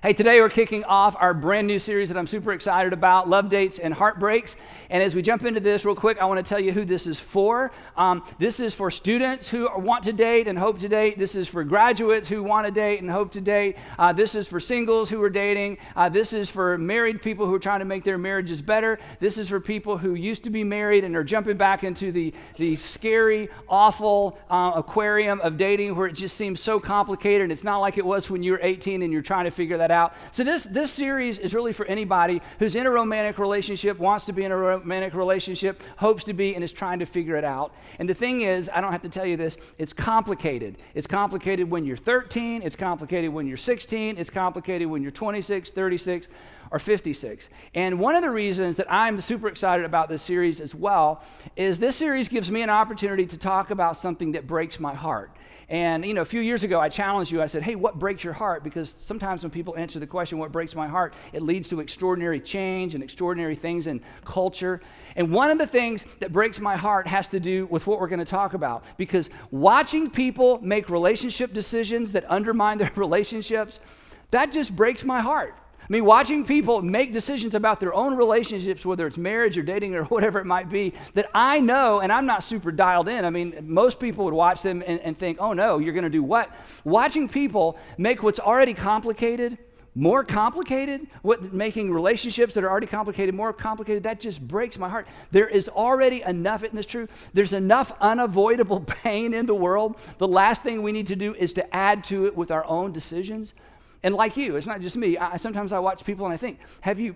Hey, today we're kicking off our brand new series that I'm super excited about, Love Dates and Heartbreaks. And as we jump into this real quick, I want to tell you who this is for. This is for students who want to date and hope to date. This is for graduates who want to date and hope to date. This is for singles who are dating. This is for married people who are trying to make their marriages better. This is for people who used to be married and are jumping back into the scary, awful aquarium of dating where it just seems so complicated and it's not like it was when you were 18 and you're trying to figure that out. So this series is really for anybody who's in a romantic relationship, wants to be in a romantic relationship, hopes to be, and is trying to figure it out. And the thing is, I don't have to tell you this, it's complicated. It's complicated when you're 13, it's complicated when you're 16, it's complicated when you're 26, 36, or 56. And one of the reasons that I'm super excited about this series as well is this series gives me an opportunity to talk about something that breaks my heart. And, a few years ago, I challenged you. I said, hey, what breaks your heart? Because sometimes when people answer the question, what breaks my heart, it leads to extraordinary change and extraordinary things in culture. And one of the things that breaks my heart has to do with what we're going to talk about. Because watching people make relationship decisions that undermine their relationships, that just breaks my heart. I mean, watching people make decisions about their own relationships, whether it's marriage or dating or whatever it might be, that I know, and I'm not super dialed in. I mean, most people would watch them and think, oh no, you're going to do what? Watching people make what's already complicated more complicated, making relationships that are already complicated more complicated, that just breaks my heart. There is already enough, isn't this true? There's enough unavoidable pain in the world. The last thing we need to do is to add to it with our own decisions. And like you, it's not just me. Sometimes I watch people and I think, have you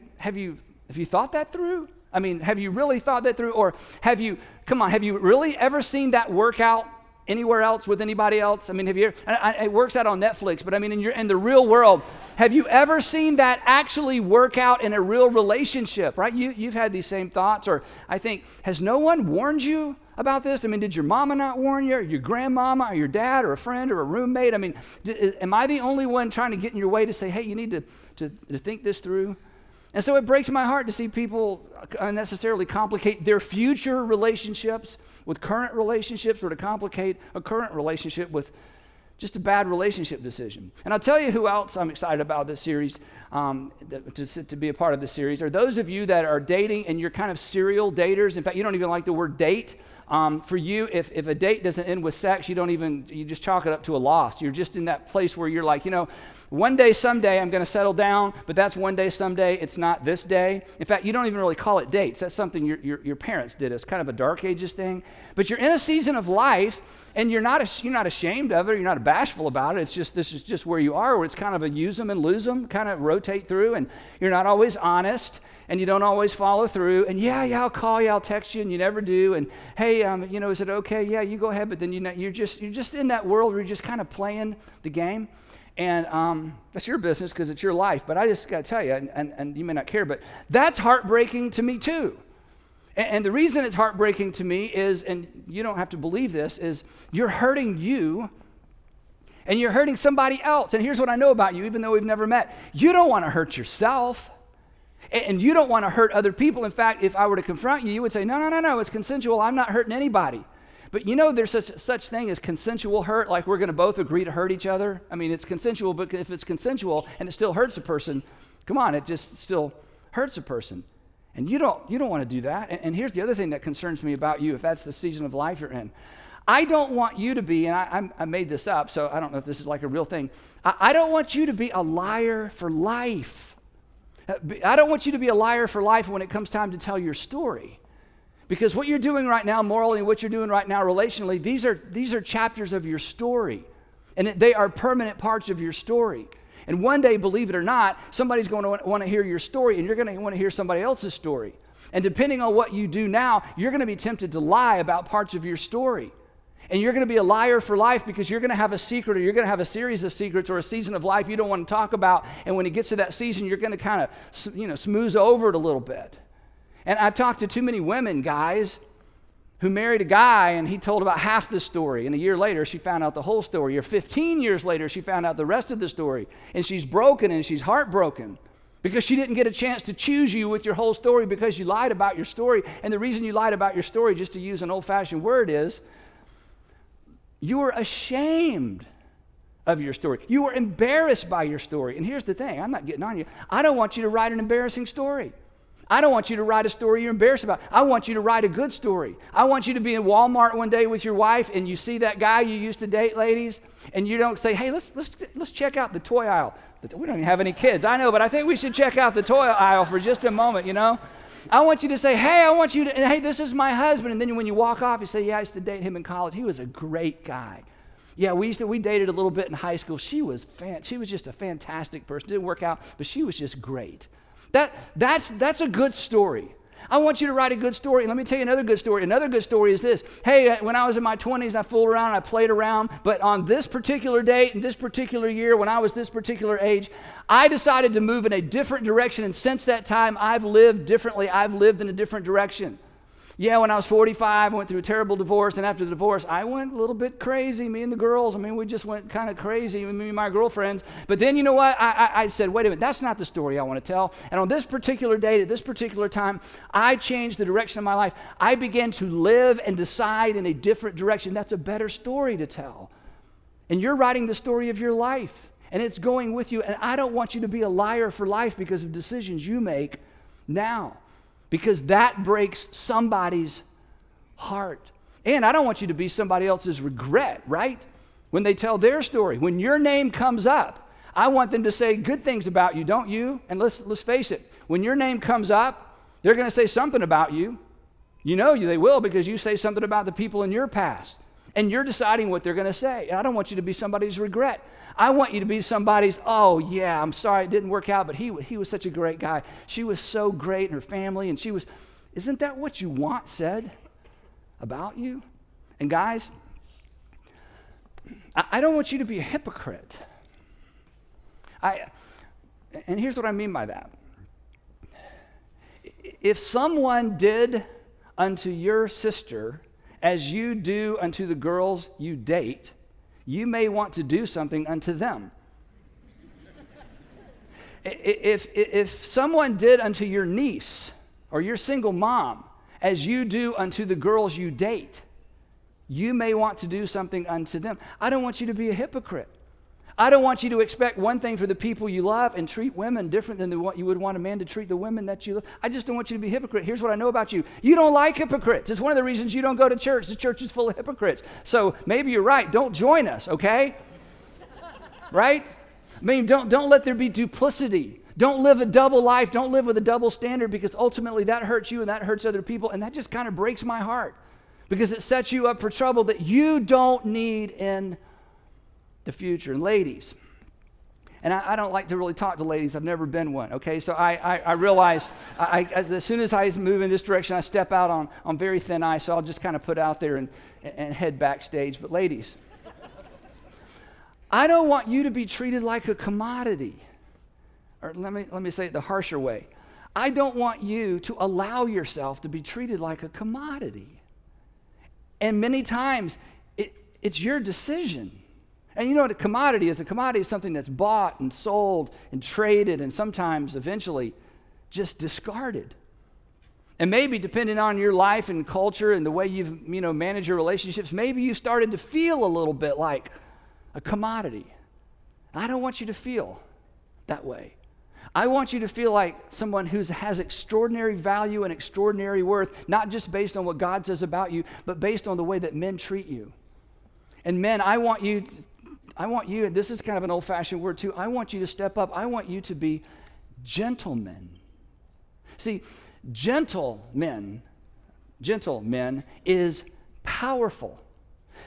thought that through? I mean, have you really thought that through? Or have you really ever seen that work out anywhere else with anybody else? I mean, it works out on Netflix, but I mean, in the real world, have you ever seen that actually work out in a real relationship, right? You've had these same thoughts, or I think, has no one warned you about this? I mean, did your mama not warn you, or your grandmama, or your dad, or a friend, or a roommate? I mean, am I the only one trying to get in your way to say, hey, you need to think this through? And so it breaks my heart to see people unnecessarily complicate their future relationships with current relationships, or to complicate a current relationship with just a bad relationship decision. And I'll tell you who else I'm excited about this series, to be a part of this series, are those of you that are dating and you're kind of serial daters. In fact, you don't even like the word date. For you, if a date doesn't end with sex, you just chalk it up to a loss. You're just in that place where you're like, one day, someday, I'm going to settle down, but that's one day, someday. It's not this day. In fact, you don't even really call it dates. That's something your parents did. It's kind of a dark ages thing. But you're in a season of life, and you're not ashamed of it. You're not bashful about it. This is just where you are, where it's kind of a use them and lose them, kind of rotate through, and you're not always honest, and you don't always follow through. And yeah, I'll call you, I'll text you, and you never do. And hey, is it okay? Yeah, you go ahead. But then you're just in that world where you're just kind of playing the game. And that's your business because it's your life. But I just got to tell you, and you may not care, but that's heartbreaking to me too. And the reason it's heartbreaking to me is, and you don't have to believe this, is you're hurting you and you're hurting somebody else. And here's what I know about you, even though we've never met. You don't want to hurt yourself. And you don't want to hurt other people. In fact, if I were to confront you, you would say, no, it's consensual. I'm not hurting anybody. But there's such thing as consensual hurt, like we're going to both agree to hurt each other. I mean, it's consensual, but if it's consensual and it still hurts a person, come on, it just still hurts a person. And you don't want to do that. And here's the other thing that concerns me about you, if that's the season of life you're in. I don't want you to be, and I made this up, so I don't know if this is like a real thing. I don't want you to be a liar for life. I don't want you to be a liar for life when it comes time to tell your story. Because what you're doing right now morally and what you're doing right now relationally, these are chapters of your story. And they are permanent parts of your story. And one day, believe it or not, somebody's going to want to hear your story, and you're going to want to hear somebody else's story. And depending on what you do now, you're going to be tempted to lie about parts of your story. And you're going to be a liar for life because you're going to have a secret, or you're going to have a series of secrets, or a season of life you don't want to talk about. And when it gets to that season, you're going to kind of, smooth over it a little bit. And I've talked to too many women, guys, who married a guy and he told about half the story. And a year later, she found out the whole story. Or 15 years later, she found out the rest of the story. And she's broken and she's heartbroken because she didn't get a chance to choose you with your whole story because you lied about your story. And the reason you lied about your story, just to use an old-fashioned word, is you were ashamed of your story. You were embarrassed by your story. And here's the thing, I'm not getting on you. I don't want you to write an embarrassing story. I don't want you to write a story you're embarrassed about. I want you to write a good story. I want you to be in Walmart one day with your wife and you see that guy you used to date, ladies, and you don't say, hey, let's check out the toy aisle. We don't even have any kids, I know, but I think we should check out the toy aisle for just a moment, you know? I want you to say, hey, this is my husband. And then when you walk off, you say, yeah, I used to date him in college. He was a great guy. Yeah, we dated a little bit in high school. She was just a fantastic person. Didn't work out, but she was just great. That's a good story. I want you to write a good story. And let me tell you another good story. Another good story is this. Hey, when I was in my 20s, I fooled around, I played around, but on this particular date and this particular year, when I was this particular age, I decided to move in a different direction. And since that time, I've lived differently. I've lived in a different direction. Yeah, when I was 45, I went through a terrible divorce, and after the divorce, I went a little bit crazy, me and the girls. I mean, we just went kind of crazy, me and my girlfriends. But then, you know what? I said, wait a minute, that's not the story I want to tell. And on this particular date, at this particular time, I changed the direction of my life. I began to live and decide in a different direction. That's a better story to tell. And you're writing the story of your life, and it's going with you. And I don't want you to be a liar for life because of decisions you make now, because that breaks somebody's heart. And I don't want you to be somebody else's regret, right? When they tell their story, when your name comes up, I want them to say good things about you, don't you? And let's face it, when your name comes up, they're going to say something about you. You know they will, because you say something about the people in your past. And you're deciding what they're going to say. And I don't want you to be somebody's regret. I want you to be somebody's, oh, yeah, I'm sorry it didn't work out, but he was such a great guy. She was so great, and her family, and she was, isn't that what you want said about you? And guys, I don't want you to be a hypocrite. And here's what I mean by that. If someone did unto your sister as you do unto the girls you date, you may want to do something unto them. If someone did unto your niece or your single mom as you do unto the girls you date, you may want to do something unto them. I don't want you to be a hypocrite. I don't want you to expect one thing for the people you love and treat women different than what you would want a man to treat the women that you love. I just don't want you to be a hypocrite. Here's what I know about you. You don't like hypocrites. It's one of the reasons you don't go to church. The church is full of hypocrites. So maybe you're right. Don't join us, okay? Right? I mean, don't let there be duplicity. Don't live a double life. Don't live with a double standard, because ultimately that hurts you and that hurts other people, and that just kind of breaks my heart, because it sets you up for trouble that you don't need in the future. And ladies, and I don't like to really talk to ladies. I've never been one, okay? So I realize as soon as I move in this direction, I step out on very thin ice, so I'll just kind of put out there and head backstage. But ladies, I don't want you to be treated like a commodity. Or let me say it the harsher way. I don't want you to allow yourself to be treated like a commodity. And many times, it's your decision. And you know what a commodity is? A commodity is something that's bought and sold and traded and sometimes eventually just discarded. And maybe depending on your life and culture and the way you've managed your relationships, maybe you started to feel a little bit like a commodity. I don't want you to feel that way. I want you to feel like someone who has extraordinary value and extraordinary worth, not just based on what God says about you, but based on the way that men treat you. And men, I want you, and this is kind of an old-fashioned word too, I want you to step up. I want you to be gentlemen. See, gentlemen is powerful.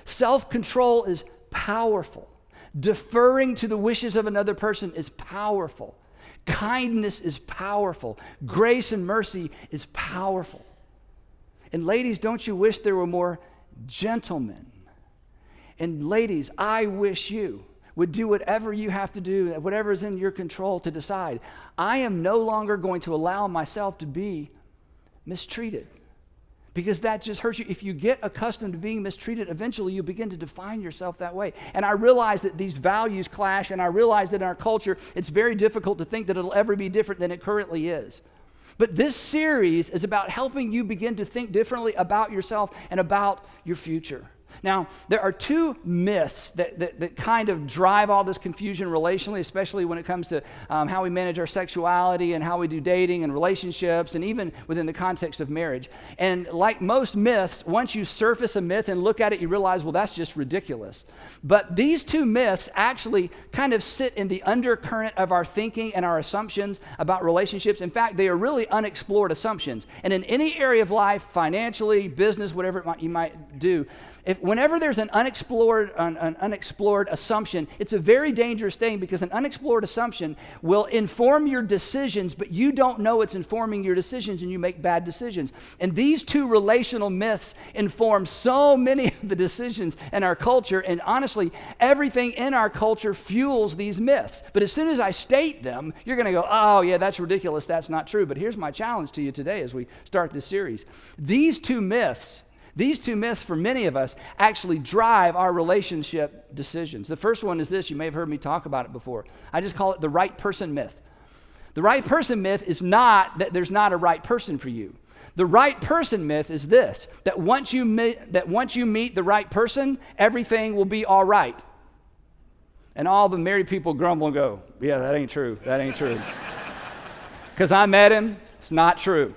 Self-control is powerful. Deferring to the wishes of another person is powerful. Kindness is powerful. Grace and mercy is powerful. And ladies, don't you wish there were more gentlemen? And ladies, I wish you would do whatever you have to do, whatever is in your control to decide. I am no longer going to allow myself to be mistreated, because that just hurts you. If you get accustomed to being mistreated, eventually you begin to define yourself that way. And I realize that these values clash, and I realize that in our culture, it's very difficult to think that it'll ever be different than it currently is. But this series is about helping you begin to think differently about yourself and about your future. Now, there are two myths that kind of drive all this confusion relationally, especially when it comes to how we manage our sexuality and how we do dating and relationships, and even within the context of marriage. And like most myths, once you surface a myth and look at it, you realize, well, that's just ridiculous. But these two myths actually kind of sit in the undercurrent of our thinking and our assumptions about relationships. In fact, they are really unexplored assumptions. And in any area of life, financially, business, whatever you might do, whenever there's an unexplored assumption, it's a very dangerous thing, because an unexplored assumption will inform your decisions, but you don't know it's informing your decisions, and you make bad decisions. And these two relational myths inform so many of the decisions in our culture, and honestly, everything in our culture fuels these myths. But as soon as I state them, you're going to go, oh yeah, that's ridiculous, that's not true. But here's my challenge to you today as we start this series. These two myths for many of us actually drive our relationship decisions. The first one is this. You may have heard me talk about it before. I just call it the right person myth. The right person myth is not that there's not a right person for you. The right person myth is this, that once you meet the right person, everything will be all right. And all the married people grumble and go, yeah, that ain't true. That ain't true. Because I met him, it's not true.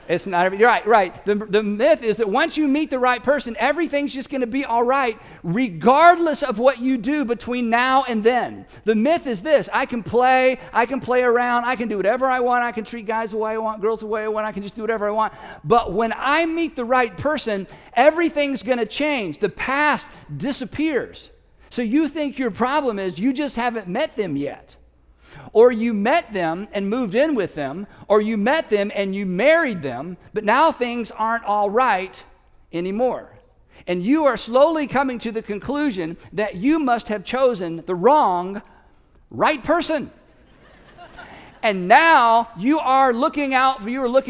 It's not, you're right. The myth is that once you meet the right person, everything's just going to be all right, regardless of what you do between now and then. The myth is this: I can play around, I can do whatever I want, I can treat guys the way I want, girls the way I want, I can just do whatever I want. But when I meet the right person, everything's going to change. The past disappears. So you think your problem is you just haven't met them yet. Or you met them and moved in with them, or you met them and you married them, but now things aren't all right anymore. And you are slowly coming to the conclusion that you must have chosen the wrong right person. And now you are looking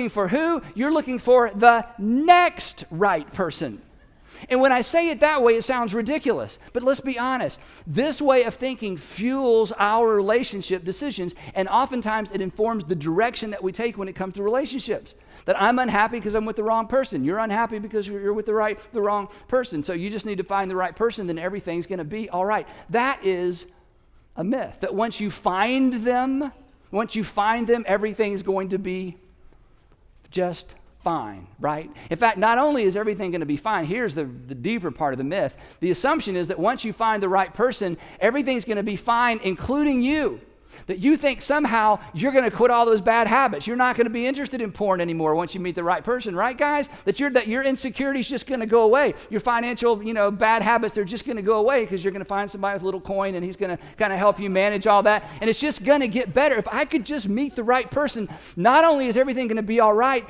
for who? You're looking for the next right person. And when I say it that way, it sounds ridiculous. But let's be honest. This way of thinking fuels our relationship decisions, and oftentimes it informs the direction that we take when it comes to relationships. That I'm unhappy because I'm with the wrong person. You're unhappy because you're with the wrong person. So you just need to find the right person, then everything's going to be all right. That is a myth. That once you find them, everything's going to be just fine, right? In fact, not only is everything going to be fine, here's the deeper part of the myth. The assumption is that once you find the right person, everything's going to be fine, including you. That you think somehow you're going to quit all those bad habits. You're not going to be interested in porn anymore once you meet the right person, right, guys? That your insecurity is just going to go away. Your financial, bad habits are just going to go away because you're going to find somebody with a little coin and he's going to kind of help you manage all that. And it's just going to get better. If I could just meet the right person, not only is everything going to be all right,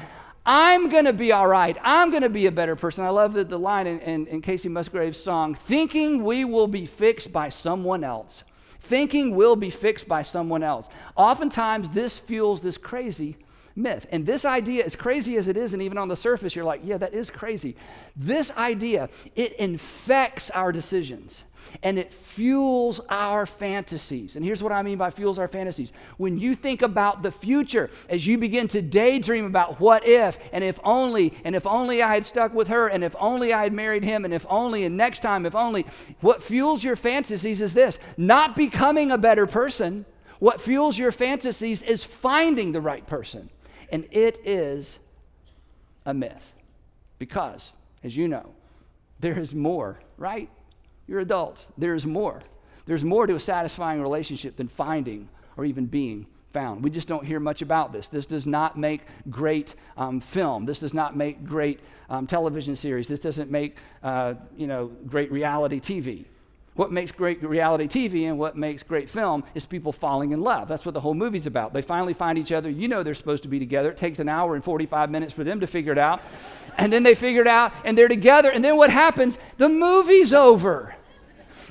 I'm going to be all right. I'm going to be a better person. I love the line in Casey Musgrave's song, thinking we will be fixed by someone else. Thinking we'll be fixed by someone else. Oftentimes, this fuels this crazy myth. And this idea, as crazy as it is, and even on the surface, you're like, yeah, that is crazy. This idea, it infects our decisions. And it fuels our fantasies. And here's what I mean by fuels our fantasies. When you think about the future, as you begin to daydream about what if only I had stuck with her, and if only I had married him, and if only, and next time, if only, what fuels your fantasies is this: not becoming a better person. What fuels your fantasies is finding the right person. And it is a myth. Because, as you know, there is more, right? You're adults. There's more. There's more to a satisfying relationship than finding or even being found. We just don't hear much about this. This does not make great film. This does not make great television series. This doesn't make great reality TV. What makes great reality TV and what makes great film is people falling in love. That's what the whole movie's about. They finally find each other. They're supposed to be together. It takes an hour and 45 minutes for them to figure it out. And then they figure it out and they're together. And then what happens? The movie's over.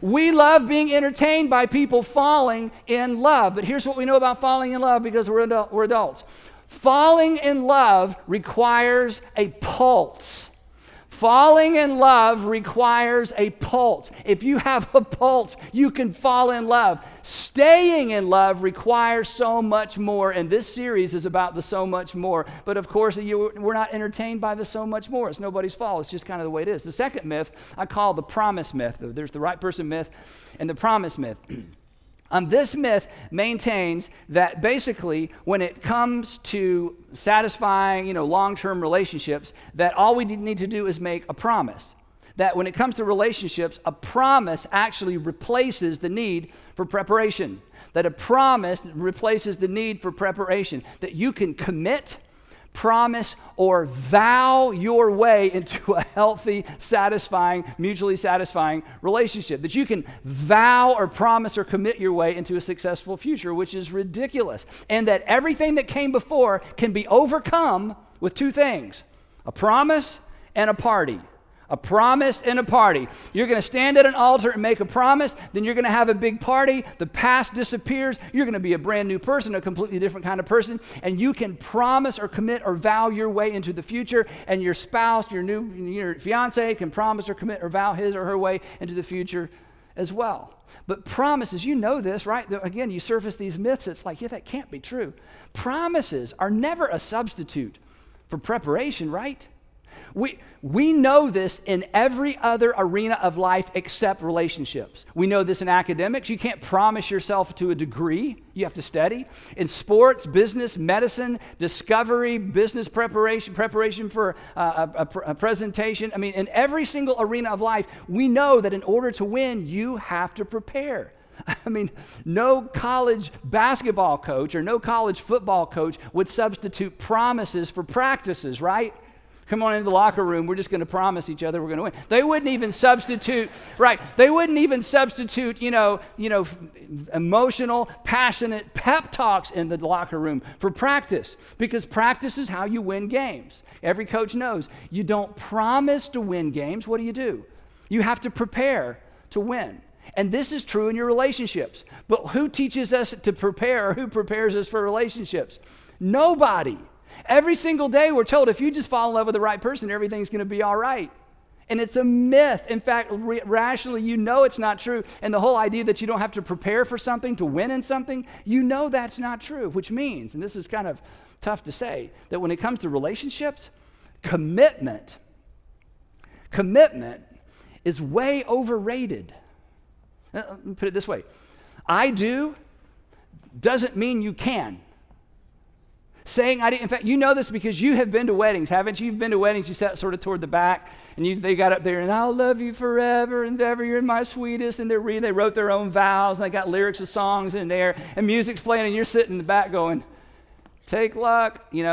We love being entertained by people falling in love. But here's what we know about falling in love, because we're adults. Falling in love requires a pulse. Falling in love requires a pulse. If you have a pulse, you can fall in love. Staying in love requires so much more, and this series is about the so much more. But of course, we're not entertained by the so much more. It's nobody's fault. It's just kind of the way it is. The second myth I call the promise myth. There's the right person myth and the promise myth. This myth maintains that basically when it comes to satisfying, long-term relationships, that all we need to do is make a promise. That when it comes to relationships, a promise actually replaces the need for preparation. That a promise replaces the need for preparation. That you can commit, promise, or vow your way into a healthy, satisfying, mutually satisfying relationship. That you can vow or promise or commit your way into a successful future, which is ridiculous. And that everything that came before can be overcome with two things: a promise and a party. A promise and a party. You're going to stand at an altar and make a promise, then you're going to have a big party. The past disappears. You're going to be a brand new person, a completely different kind of person, and you can promise or commit or vow your way into the future, and your spouse, your fiance can promise or commit or vow his or her way into the future as well. But promises, you know this, right? Again, you surface these myths. It's like, yeah, that can't be true. Promises are never a substitute for preparation, right? We know this in every other arena of life except relationships. We know this in academics. You can't promise yourself to a degree. You have to study. In sports, business, medicine, discovery, business preparation for a presentation. I mean, in every single arena of life, we know that in order to win, you have to prepare. I mean, no college basketball coach or no college football coach would substitute promises for practices, right? Come on into the locker room. We're just going to promise each other we're going to win. They wouldn't even substitute, right? They wouldn't even substitute, emotional, passionate pep talks in the locker room for practice, because practice is how you win games. Every coach knows you don't promise to win games. What do? You have to prepare to win. And this is true in your relationships. But who teaches us to prepare, or who prepares us for relationships? Nobody. Every single day we're told if you just fall in love with the right person, everything's going to be all right. And it's a myth. In fact, rationally, it's not true. And the whole idea that you don't have to prepare for something to win in something, that's not true, which means, and this is kind of tough to say, that when it comes to relationships, commitment is way overrated. Let me put it this way. I do doesn't mean you can. Saying I do, in fact, you know this because you have been to weddings, haven't you? You've been to weddings, you sat sort of toward the back, and they got up there, and I'll love you forever and ever, you're my sweetest, and they wrote their own vows, and they got lyrics of songs in there, and music's playing, and you're sitting in the back going, take luck, good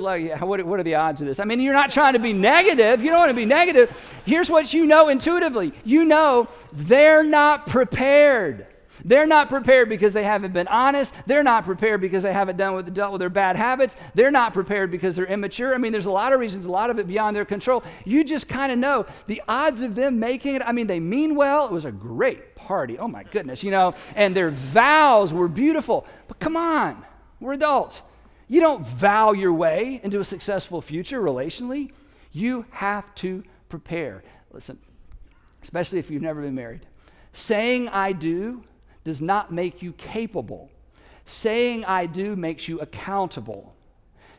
luck, what are the odds of this? I mean, you're not trying to be negative, you don't want to be negative. Here's what you know intuitively. You know they're not prepared. They're not prepared because they haven't been honest. They're not prepared because they haven't dealt with their bad habits. They're not prepared because they're immature. I mean, there's a lot of reasons, a lot of it beyond their control. You just kind of know the odds of them making it. I mean, they mean well. It was a great party. Oh my goodness, and their vows were beautiful. But come on, we're adults. You don't vow your way into a successful future relationally. You have to prepare. Listen, especially if you've never been married. Saying I do does not make you capable. Saying I do makes you accountable.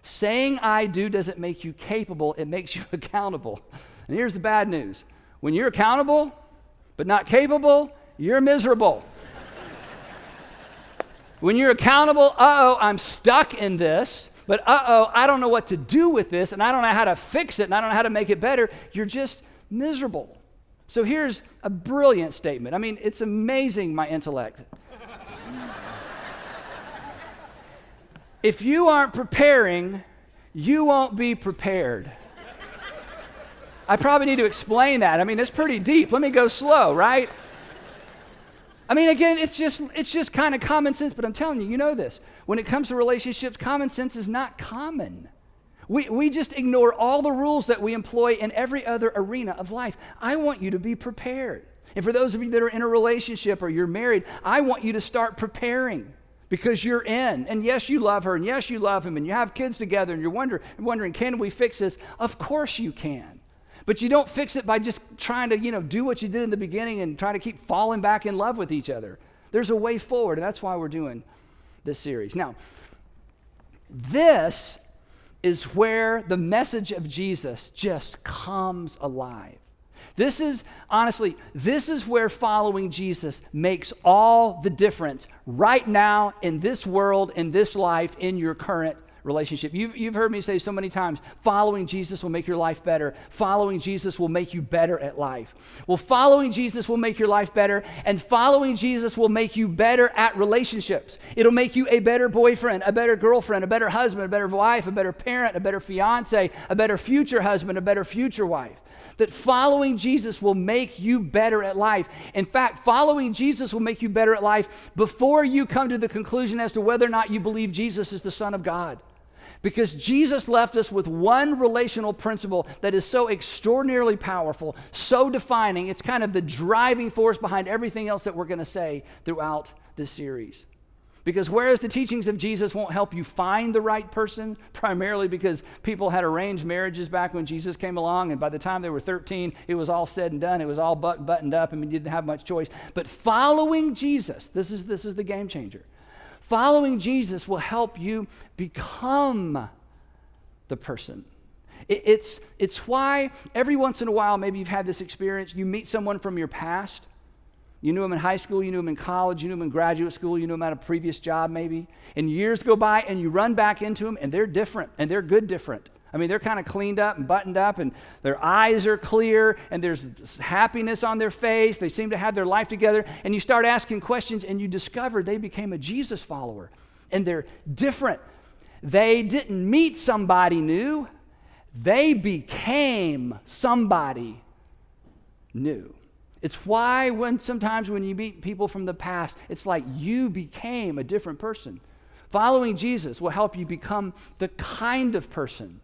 Saying I do doesn't make you capable, it makes you accountable. And here's the bad news. When you're accountable but not capable, you're miserable. When you're accountable, I'm stuck in this, but I don't know what to do with this, and I don't know how to fix it, and I don't know how to make it better, you're just miserable. So here's a brilliant statement. I mean, it's amazing, my intellect. If you aren't preparing, you won't be prepared. I probably need to explain that. I mean, it's pretty deep. Let me go slow, right? I mean, again, it's just kind of common sense, but I'm telling you, you know this. When it comes to relationships, common sense is not common. We just ignore all the rules that we employ in every other arena of life. I want you to be prepared. And for those of you that are in a relationship or you're married, I want you to start preparing because you're in. And yes, you love her, and yes, you love him, and you have kids together, and you're wondering, can we fix this? Of course you can. But you don't fix it by just trying to, do what you did in the beginning and try to keep falling back in love with each other. There's a way forward, and that's why we're doing this series. Now, this is where the message of Jesus just comes alive. This is where following Jesus makes all the difference right now in this world, in this life, in your current relationship. You've heard me say so many times, following Jesus will make your life better. Following Jesus will make you better at life. Well, following Jesus will make your life better, and following Jesus will make you better at relationships. It'll make you a better boyfriend, a better girlfriend, a better husband, a better wife, a better parent, a better fiance, a better future husband, a better future wife. That following Jesus will make you better at life. In fact, following Jesus will make you better at life before you come to the conclusion as to whether or not you believe Jesus is the Son of God. Because Jesus left us with one relational principle that is so extraordinarily powerful, so defining. It's kind of the driving force behind everything else that we're going to say throughout this series. Because whereas the teachings of Jesus won't help you find the right person, primarily because people had arranged marriages back when Jesus came along, and by the time they were 13, it was all said and done. It was all buttoned up, and you didn't have much choice. But following Jesus, this is the game changer. Following Jesus will help you become the person. It's why every once in a while, maybe you've had this experience, you meet someone from your past. You knew him in high school, you knew him in college, you knew him in graduate school, you knew him at a previous job maybe. And years go by and you run back into him and they're different, and they're good different. I mean, they're kind of cleaned up and buttoned up, and their eyes are clear, and there's happiness on their face. They seem to have their life together. And you start asking questions, and you discover they became a Jesus follower, and they're different. They didn't meet somebody new. They became somebody new. It's why sometimes when you meet people from the past, it's like you became a different person. Following Jesus will help you become the kind of person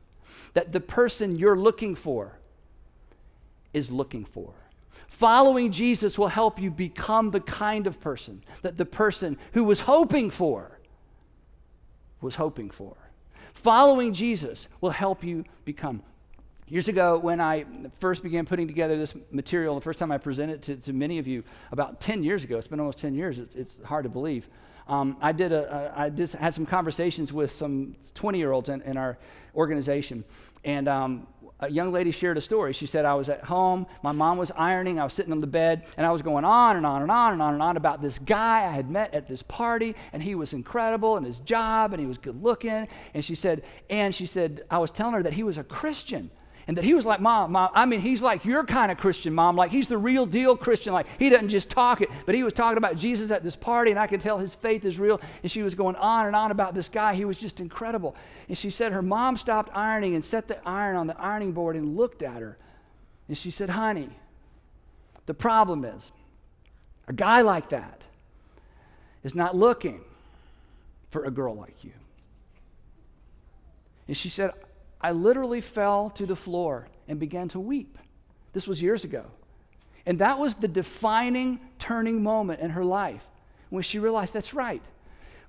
that the person you're looking for is looking for. Following Jesus will help you become the kind of person that the person who was hoping for was hoping for. Following Jesus will help you become. Years ago, when I first began putting together this material, the first time I presented it to many of you, about 10 years ago, it's been almost 10 years, it's hard to believe. I just had some conversations with some 20-year-olds in our organization, and a young lady shared a story. She said, I was at home, my mom was ironing, I was sitting on the bed, and I was going on and on and on and on and on about this guy I had met at this party, and he was incredible in his job, and he was good looking, and she said, I was telling her that he was a Christian. And that he was like, Mom, I mean, he's like your kind of Christian, Mom. Like, he's the real deal Christian. Like, he doesn't just talk it, but he was talking about Jesus at this party, and I could tell his faith is real. And she was going on and on about this guy. He was just incredible. And she said her mom stopped ironing and set the iron on the ironing board and looked at her. And she said, honey, the problem is a guy like that is not looking for a girl like you. And she said, I literally fell to the floor and began to weep. This was years ago. And that was the defining turning moment in her life when she realized that's right.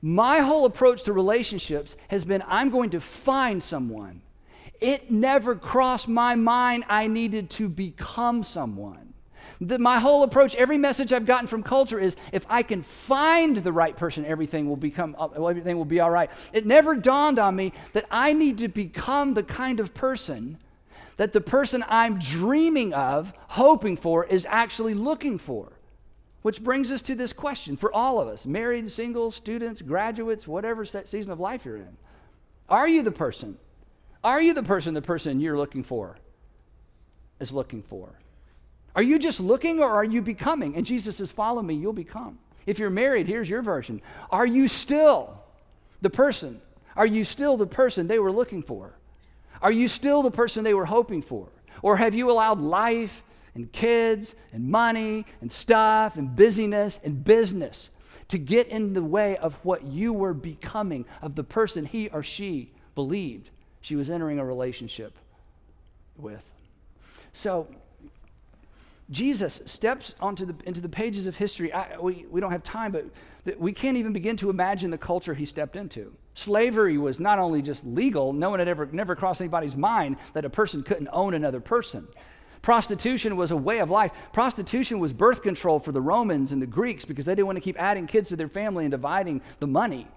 My whole approach to relationships has been I'm going to find someone. It never crossed my mind I needed to become someone. My whole approach, every message I've gotten from culture is if I can find the right person, everything will be all right. It never dawned on me that I need to become the kind of person that the person I'm dreaming of, hoping for, is actually looking for. Which brings us to this question for all of us, married, single, students, graduates, whatever season of life you're in. Are you the person? Are you the person you're looking for is looking for? Are you just looking, or are you becoming? And Jesus says, follow me, you'll become. If you're married, here's your version. Are you still the person? Are you still the person they were looking for? Are you still the person they were hoping for? Or have you allowed life and kids and money and stuff and busyness and business to get in the way of what you were becoming, of the person he or she believed she was entering a relationship with? So, Jesus steps into the pages of history. We don't have time, but we can't even begin to imagine the culture he stepped into. Slavery was not only just legal, no one had never crossed anybody's mind that a person couldn't own another person. Prostitution was a way of life. Prostitution was birth control for the Romans and the Greeks because they didn't want to keep adding kids to their family and dividing the money.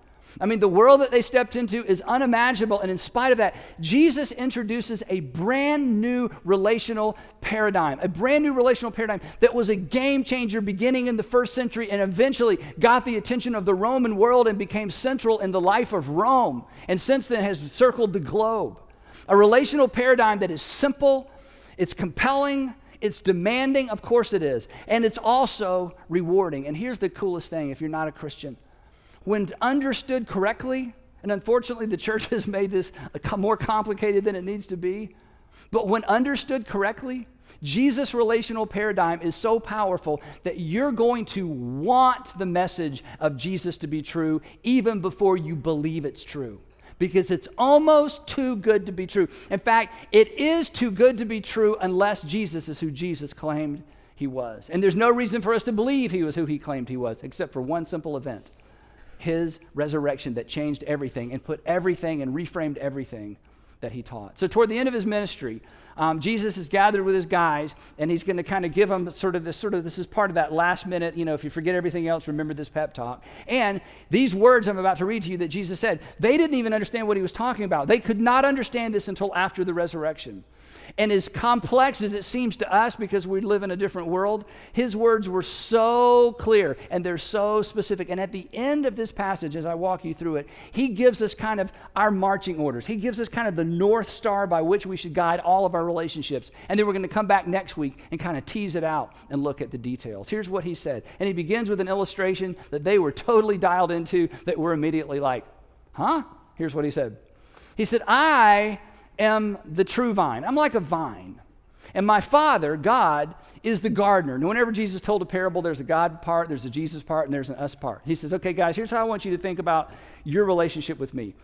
I mean, the world that they stepped into is unimaginable, and in spite of that, Jesus introduces a brand new relational paradigm, that was a game changer beginning in the first century and eventually got the attention of the Roman world and became central in the life of Rome, and since then has circled the globe. A relational paradigm that is simple, it's compelling, it's demanding, of course it is, and it's also rewarding. And here's the coolest thing if you're not a Christian. When understood correctly, and unfortunately the church has made this more complicated than it needs to be, but when understood correctly, Jesus' relational paradigm is so powerful that you're going to want the message of Jesus to be true even before you believe it's true, because it's almost too good to be true. In fact, it is too good to be true unless Jesus is who Jesus claimed he was. And there's no reason for us to believe he was who he claimed he was, except for one simple event. His resurrection that changed everything and put everything and reframed everything that he taught. So toward the end of his ministry, Jesus is gathered with his guys, and he's going to kind of give them this is part of that last minute, if you forget everything else, remember this pep talk. And these words I'm about to read to you that Jesus said, they didn't even understand what he was talking about. They could not understand this until after the resurrection. And as complex as it seems to us because we live in a different world, his words were so clear and they're so specific. And at the end of this passage, as I walk you through it, he gives us kind of our marching orders. He gives us kind of the North Star by which we should guide all of our relationships. And then we're going to come back next week and kind of tease it out and look at the details. Here's what he said. And he begins with an illustration that they were totally dialed into that we're immediately like, huh? Here's what he said. He said, I am the true vine. I'm like a vine. And my Father, God, is the gardener. And whenever Jesus told a parable, there's a God part, there's a Jesus part, and there's an us part. He says, okay, guys, here's how I want you to think about your relationship with me.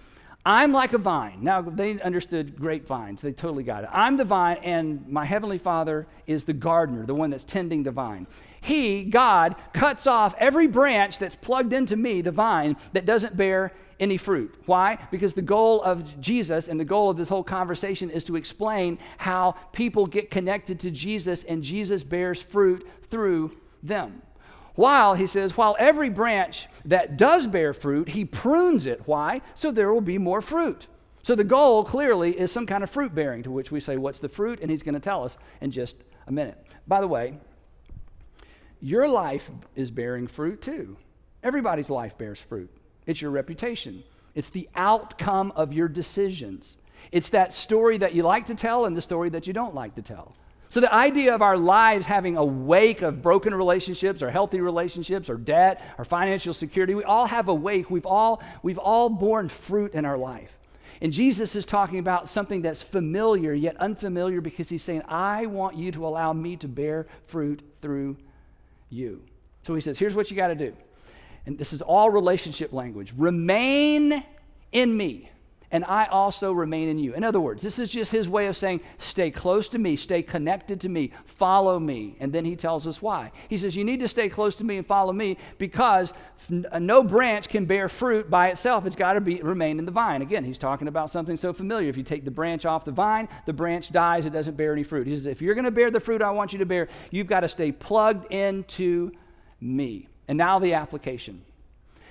I'm like a vine. Now, they understood grapevines. They totally got it. I'm the vine, and my heavenly Father is the gardener, the one that's tending the vine. He, God, cuts off every branch that's plugged into me, the vine, that doesn't bear any fruit. Why? Because the goal of Jesus and the goal of this whole conversation is to explain how people get connected to Jesus and Jesus bears fruit through them. While every branch that does bear fruit, he prunes it. Why? So there will be more fruit. So the goal clearly is some kind of fruit bearing, to which we say, what's the fruit? And he's going to tell us in just a minute. By the way, your life is bearing fruit too. Everybody's life bears fruit. It's your reputation. It's the outcome of your decisions. It's that story that you like to tell and the story that you don't like to tell. So the idea of our lives having a wake of broken relationships or healthy relationships or debt or financial security, we all have a wake. We've all borne fruit in our life. And Jesus is talking about something that's familiar yet unfamiliar because he's saying, I want you to allow me to bear fruit through you. So he says, here's what you got to do. And this is all relationship language. Remain in me, and I also remain in you. In other words, this is just his way of saying, stay close to me, stay connected to me, follow me. And then he tells us why. He says, you need to stay close to me and follow me because no branch can bear fruit by itself. It's got to remain in the vine. Again, he's talking about something so familiar. If you take the branch off the vine, the branch dies, it doesn't bear any fruit. He says, if you're going to bear the fruit I want you to bear, you've got to stay plugged into me. And now the application.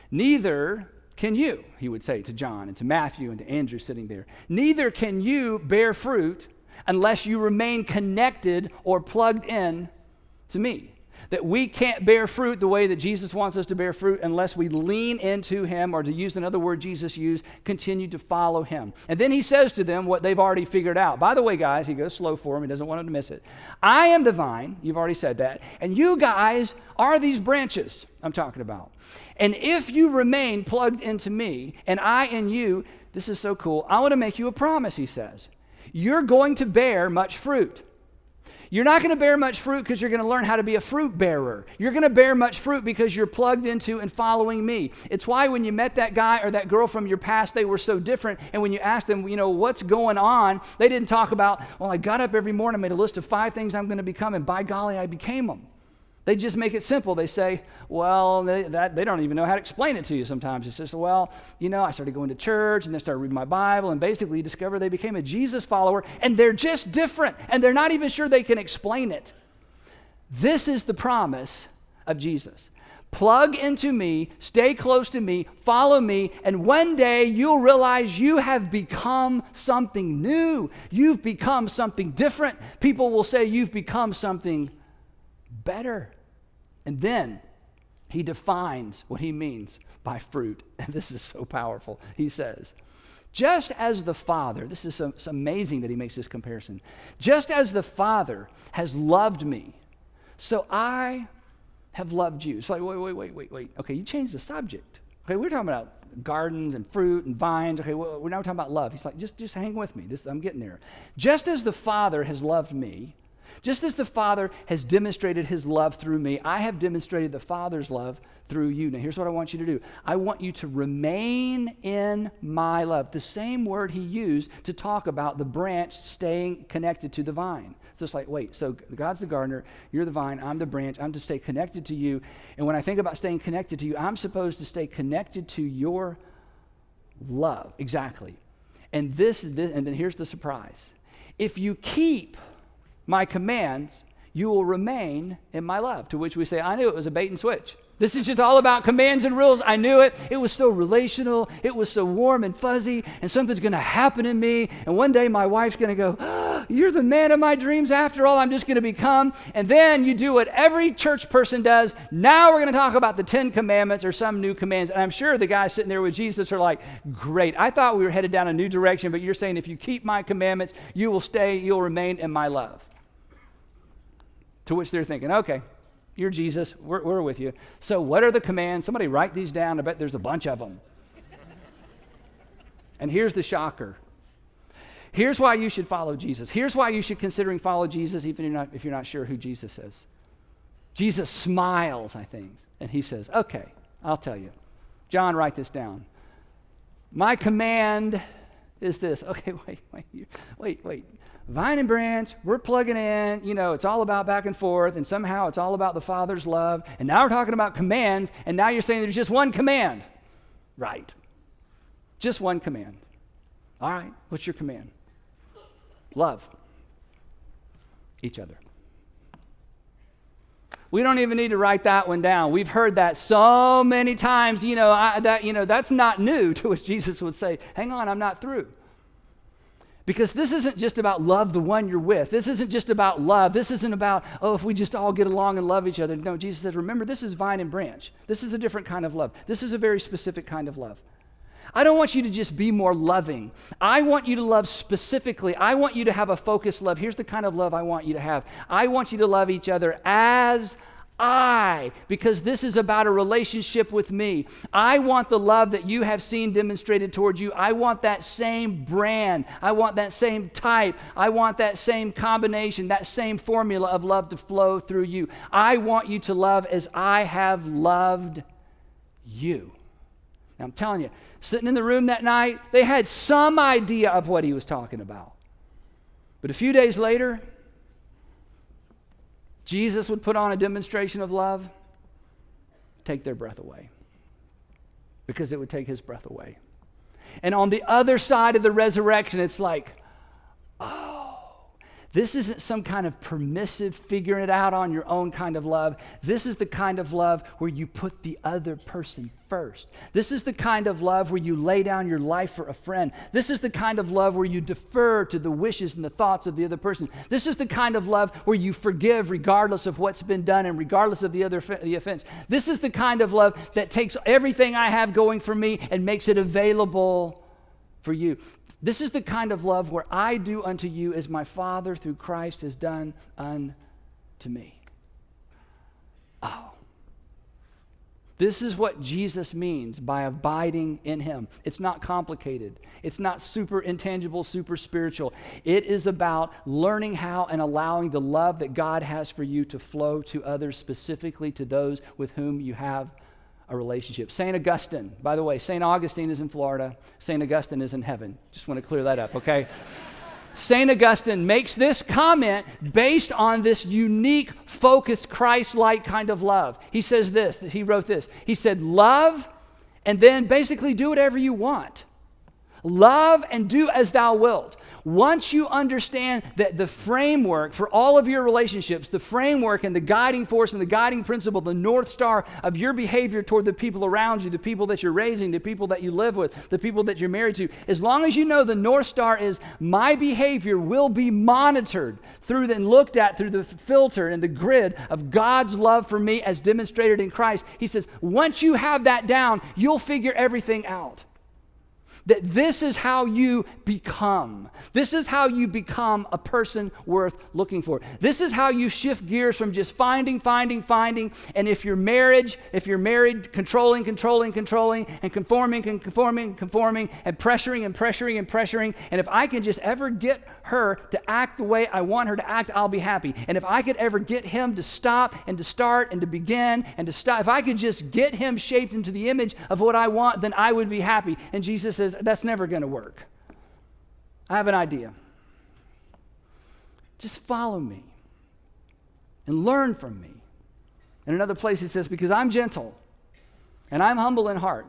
Neither can you, he would say to John and to Matthew and to Andrew sitting there, neither can you bear fruit unless you remain connected or plugged in to me. That we can't bear fruit the way that Jesus wants us to bear fruit unless we lean into him, or to use another word Jesus used, continue to follow him. And then he says to them what they've already figured out. By the way, guys, he goes slow for them. He doesn't want them to miss it. I am the vine. You've already said that. And you guys are these branches I'm talking about. And if you remain plugged into me and I in you, this is so cool. I want to make you a promise, he says. You're going to bear much fruit. You're not going to bear much fruit because you're going to learn how to be a fruit bearer. You're going to bear much fruit because you're plugged into and following me. It's why when you met that guy or that girl from your past, they were so different. And when you asked them, what's going on, they didn't talk about, well, I got up every morning, made a list of 5 things I'm going to become, and by golly, I became them. They just make it simple. They say, well, they don't even know how to explain it to you sometimes. It's just, well, I started going to church and then started reading my Bible, and basically you discover they became a Jesus follower, and they're just different, and they're not even sure they can explain it. This is the promise of Jesus. Plug into me, stay close to me, follow me, and one day you'll realize you have become something new. You've become something different. People will say you've become something better. And then he defines what he means by fruit. And this is so powerful. He says, just as the Father, this is it's amazing that he makes this comparison. Just as the Father has loved me, so I have loved you. It's like, wait. Okay, you changed the subject. Okay, we're talking about gardens and fruit and vines. Okay, well, we're now talking about love. He's like, just hang with me. I'm getting there. Just as the Father has loved me, just as the Father has demonstrated his love through me, I have demonstrated the Father's love through you. Now, here's what I want you to do. I want you to remain in my love. The same word he used to talk about the branch staying connected to the vine. So it's like, wait, so God's the gardener, you're the vine, I'm the branch, I'm to stay connected to you. And when I think about staying connected to you, I'm supposed to stay connected to your love. Exactly. And and then here's the surprise. If you keep my commands, you will remain in my love. To which we say, I knew it was a bait and switch. This is just all about commands and rules. I knew it. It was so relational. It was so warm and fuzzy, and something's going to happen in me. And one day my wife's going to go, oh, you're the man of my dreams after all. I'm just going to become. And then you do what every church person does. Now we're going to talk about the 10 commandments or some new commands. And I'm sure the guys sitting there with Jesus are like, great. I thought we were headed down a new direction, but you're saying if you keep my commandments, you'll remain in my love. To which they're thinking, okay, you're Jesus, we're with you. So what are the commands? Somebody write these down. I bet there's a bunch of them. And here's the shocker. Here's why you should follow Jesus. Here's why you should considering follow Jesus even if you're not sure who Jesus is. Jesus smiles, I think, and he says, okay, I'll tell you. John, write this down. My command is this. Okay, wait. Vine and branch, we're plugging in, it's all about back and forth, and somehow it's all about the Father's love, and now we're talking about commands, and now you're saying there's just one command. Right. Just one command. All right, what's your command? Love each other. We don't even need to write that one down. We've heard that so many times, that's not new, to which Jesus would say, hang on, I'm not through. Because this isn't just about love the one you're with. This isn't just about love. This isn't about, if we just all get along and love each other. No, Jesus says, remember, this is vine and branch. This is a different kind of love. This is a very specific kind of love. I don't want you to just be more loving. I want you to love specifically. I want you to have a focused love. Here's the kind of love I want you to have. I want you to love each other as because this is about a relationship with me. I want the love that you have seen demonstrated toward you. I want that same brand. I want that same type. I want that same combination, that same formula of love to flow through you. I want you to love as I have loved you. Now I'm telling you, sitting in the room that night, they had some idea of what he was talking about. But a few days later, Jesus would put on a demonstration of love, take their breath away, because it would take his breath away. And on the other side of the resurrection, it's like, this isn't some kind of permissive figuring it out on your own kind of love. This is the kind of love where you put the other person first. This is the kind of love where you lay down your life for a friend. This is the kind of love where you defer to the wishes and the thoughts of the other person. This is the kind of love where you forgive regardless of what's been done and regardless of the offense. This is the kind of love that takes everything I have going for me and makes it available for you. This is the kind of love where I do unto you as my Father through Christ has done unto me. This is what Jesus means by abiding in him. It's not complicated. It's not super intangible, super spiritual. It is about learning how and allowing the love that God has for you to flow to others, specifically to those with whom you have a relationship. St. Augustine, by the way, St. Augustine is in Florida. St. Augustine is in heaven. Just want to clear that up, okay? St. Augustine makes this comment based on this unique, focused, Christ-like kind of love. He says this, he wrote this. He said, love and then basically do whatever you want. Love and do as thou wilt. Once you understand that the framework for all of your relationships, the framework and the guiding force and the guiding principle, the North Star of your behavior toward the people around you, the people that you're raising, the people that you live with, the people that you're married to, as long as you know the North Star is my behavior will be monitored through and looked at through the filter and the grid of God's love for me as demonstrated in Christ, he says, once you have that down, you'll figure everything out. That this is how you become. This is how you become a person worth looking for. This is how you shift gears from just finding, and if you're married, controlling, and conforming, and pressuring, and if I can just ever get her to act the way I want her to act, I'll be happy. And if I could ever get him to stop and to start and to begin and to stop, if I could just get him shaped into the image of what I want, then I would be happy. And Jesus says, that's never going to work. I have an idea. Just follow me and learn from me. In another place he says, because I'm gentle and I'm humble in heart,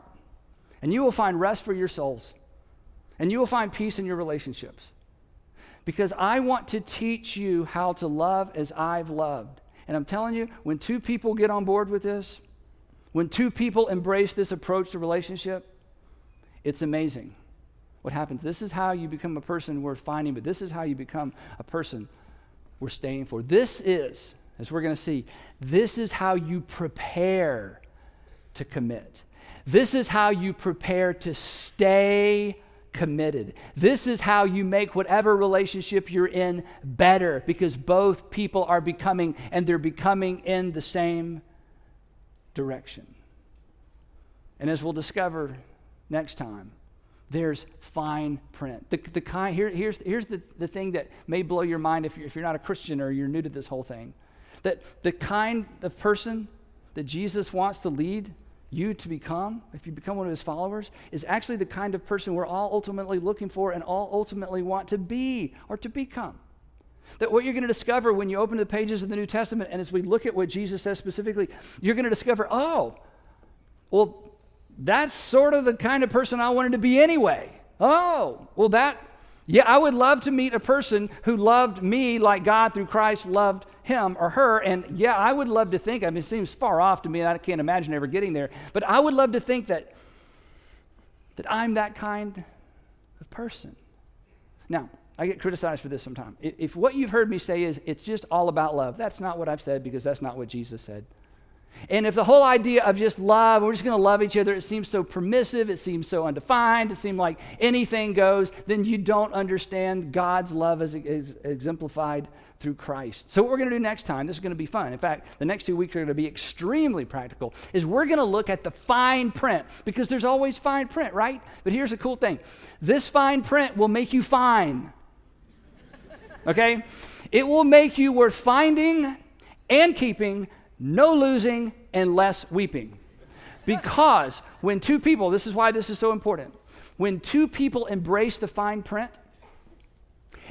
and you will find rest for your souls, and you will find peace in your relationships. Because I want to teach you how to love as I've loved. And I'm telling you, when two people get on board with this, when two people embrace this approach to relationship, it's amazing what happens. This is how you become a person worth finding, but this is how you become a person worth staying for. This is, as we're going to see, this is how you prepare to commit. This is how you prepare to stay committed. This is how you make whatever relationship you're in better, because both people are becoming, and they're becoming in the same direction. And as we'll discover next time, there's fine print. Here's the thing that may blow your mind if you're not a Christian or you're new to this whole thing. That the kind of person that Jesus wants to lead you to become, if you become one of his followers, is actually the kind of person we're all ultimately looking for and all ultimately want to be or to become. That what you're going to discover when you open the pages of the New Testament, and as we look at what Jesus says specifically, you're going to discover, oh, well, that's sort of the kind of person I wanted to be anyway. Oh, well I would love to meet a person who loved me like God through Christ loved him or her. And yeah, I would love to think, it seems far off to me, and I can't imagine ever getting there, but I would love to think that I'm that kind of person. Now, I get criticized for this sometimes. If what you've heard me say is it's just all about love, that's not what I've said, because that's not what Jesus said. And if the whole idea of just love, we're just going to love each other, it seems so permissive, it seems so undefined, it seems like anything goes, then you don't understand God's love as exemplified through Christ. So what we're going to do next time, this is going to be fun. In fact, the next 2 weeks are going to be extremely practical, is we're going to look at the fine print, because there's always fine print, right? But here's the cool thing. This fine print will make you fine. Okay? It will make you worth finding and keeping, no losing, and less weeping. Because when two people, this is why this is so important, when two people embrace the fine print,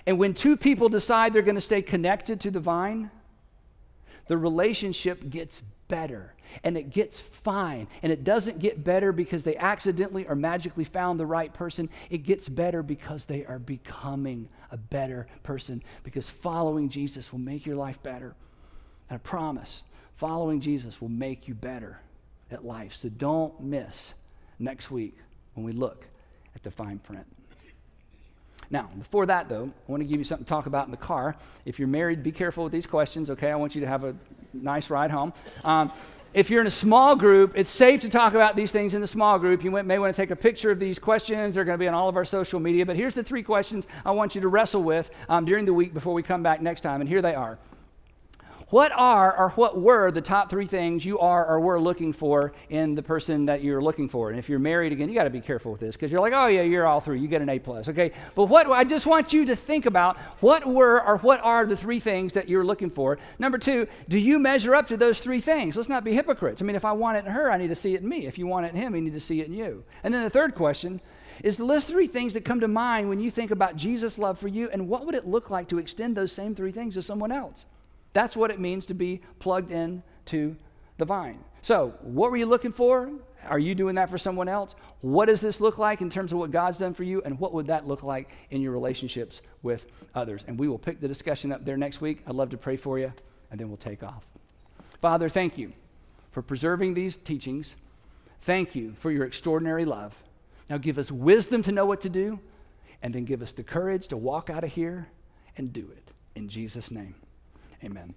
and when two people decide they're going to stay connected to the vine, the relationship gets better, and it gets fine. And it doesn't get better because they accidentally or magically found the right person. It gets better because they are becoming a better person, because following Jesus will make your life better. And I promise, following Jesus will make you better at life. So don't miss next week when we look at the fine print. Now, before that, though, I want to give you something to talk about in the car. If you're married, be careful with these questions, okay? I want you to have a nice ride home. If you're in a small group, it's safe to talk about these things in the small group. You may want to take a picture of these questions. They're going to be on all of our social media. But here's the 3 questions I want you to wrestle with during the week before we come back next time. And here they are. What are or what were the top 3 things you are or were looking for in the person that you're looking for? And if you're married, again, you got to be careful with this because you're like, oh yeah, you're all through. You get an A+, okay? But what I just want you to think about, what were or what are the 3 things that you're looking for? Number 2, do you measure up to those 3 things? Let's not be hypocrites. I mean, if I want it in her, I need to see it in me. If you want it in him, you need to see it in you. And then the third question is to list 3 things that come to mind when you think about Jesus' love for you, and what would it look like to extend those same 3 things to someone else? That's what it means to be plugged in to the vine. So, what were you looking for? Are you doing that for someone else? What does this look like in terms of what God's done for you? And what would that look like in your relationships with others? And we will pick the discussion up there next week. I'd love to pray for you, and then we'll take off. Father, thank you for preserving these teachings. Thank you for your extraordinary love. Now give us wisdom to know what to do, and then give us the courage to walk out of here and do it. In Jesus' name. Amen.